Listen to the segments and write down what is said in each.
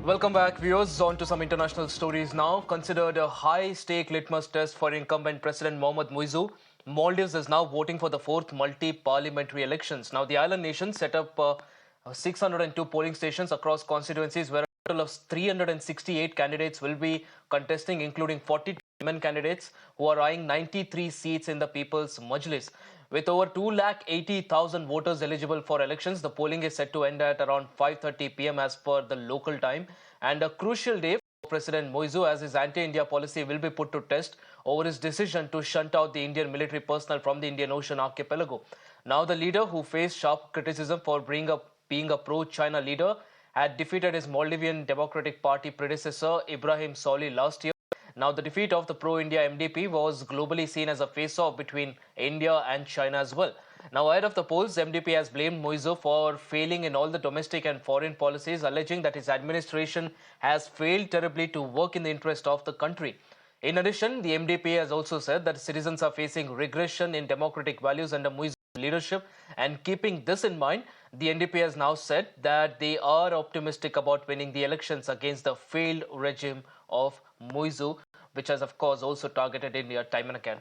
Welcome back, viewers. On to some international stories now. Considered a high-stake litmus test for incumbent President Mohamed Muizzu, Maldives is now voting for the fourth multi-parliamentary elections. Now, the island nation set up 602 polling stations across constituencies where a total of 368 candidates will be contesting, including 40 women candidates who are eyeing 93 seats in the People's Majlis. With over 280,000 voters eligible for elections, the polling is set to end at around 5:30 p.m. as per the local time, and a crucial day for President Muizzu, as his anti-India policy will be put to test over his decision to shunt out the Indian military personnel from the Indian Ocean archipelago. Now, the leader, who faced sharp criticism for being a pro-China leader, had defeated his Maldivian Democratic Party predecessor Ibrahim Solih last year. Now, the defeat of the pro-India MDP was globally seen as a face-off between India and China as well. Now, ahead of the polls, MDP has blamed Muizzu for failing in all the domestic and foreign policies, alleging that his administration has failed terribly to work in the interest of the country. In addition, the MDP has also said that citizens are facing regression in democratic values under Muizzu's leadership, and keeping this in mind, the NDP has now said that they are optimistic about winning the elections against the failed regime of Muizzu, which has of course also targeted India time and again.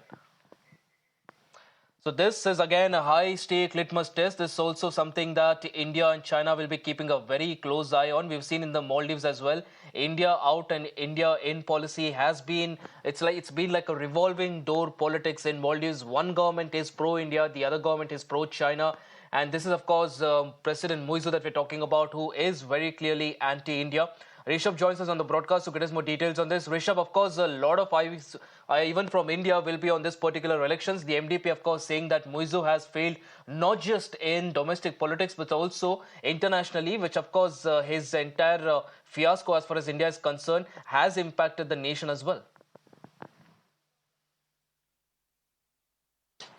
So this is again a high-stake litmus test. This is also something that India and China will be keeping a very close eye on. We've seen in the Maldives as well. India out and India in policy has been, it's been like a revolving door politics in Maldives. One government is pro-India, the other government is pro-China. And this is, of course, President Muizzu that we're talking about, who is very clearly anti-India. Rishabh joins us on the broadcast to get us more details on this. Rishabh, of course, a lot of eyes, even from India, will be on this particular elections. The MDP, of course, saying that Muizzu has failed not just in domestic politics, but also internationally, which, of course, his entire fiasco as far as India is concerned has impacted the nation as well.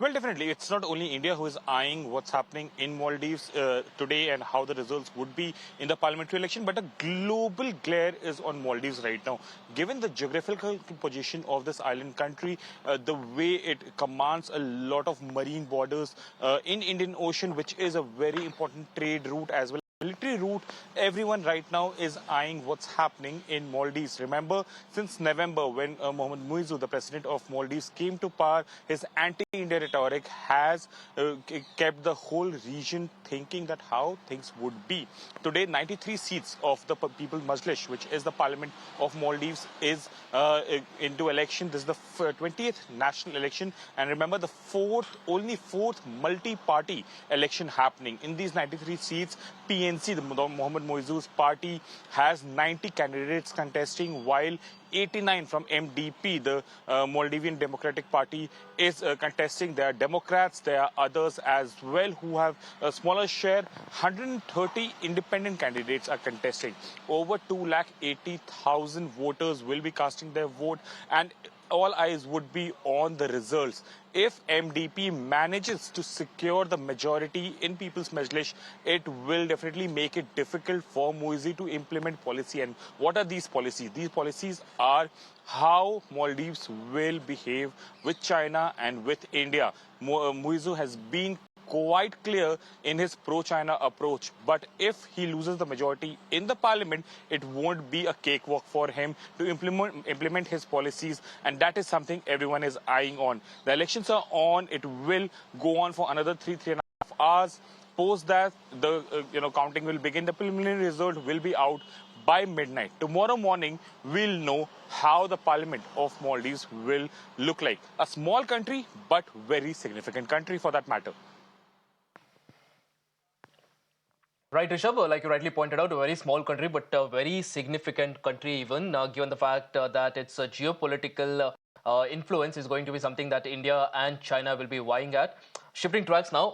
Well, definitely. It's not only India who is eyeing what's happening in Maldives today and how the results would be in the parliamentary election, but a global glare is on Maldives right now. Given the geographical position of this island country, the way it commands a lot of marine borders in Indian Ocean, which is a very important trade route as well. Military route, everyone right now is eyeing what's happening in Maldives. Remember, since November, when Mohamed Muizzu, the president of Maldives, came to power, his anti-India rhetoric has kept the whole region thinking that how things would be. Today, 93 seats of the People's Majlis, which is the parliament of Maldives, is into election. This is the 20th national election. And remember, the only fourth multi-party election happening. In these 93 seats, PNC, the Mohamed Muizzu's party, has 90 candidates contesting, while 89 from MDP, the Maldivian Democratic Party, is contesting. There are Democrats, there are others as well who have a smaller share. 130 independent candidates are contesting. Over 280,000 voters will be casting their vote, and all eyes would be on the results. If MDP manages to secure the majority in People's Majlis, it will definitely make it difficult for Muizzu to implement policy. And what are these policies? These policies are how Maldives will behave with China and with India. Muizzu has been quite clear in his pro-China approach, but if he loses the majority in the parliament, it won't be a cakewalk for him to implement his policies, and that is something everyone is eyeing on. The elections are on. It will go on for another three and a half hours. Post that, the counting will begin. The preliminary result will be out by midnight. Tomorrow morning, we'll know how the parliament of Maldives will look like. A small country, but very significant country for that matter. Right, Rishabh, like you rightly pointed out, a very small country, but a very significant country even, given the fact that its geopolitical influence is going to be something that India and China will be vying at. Shifting tracks now.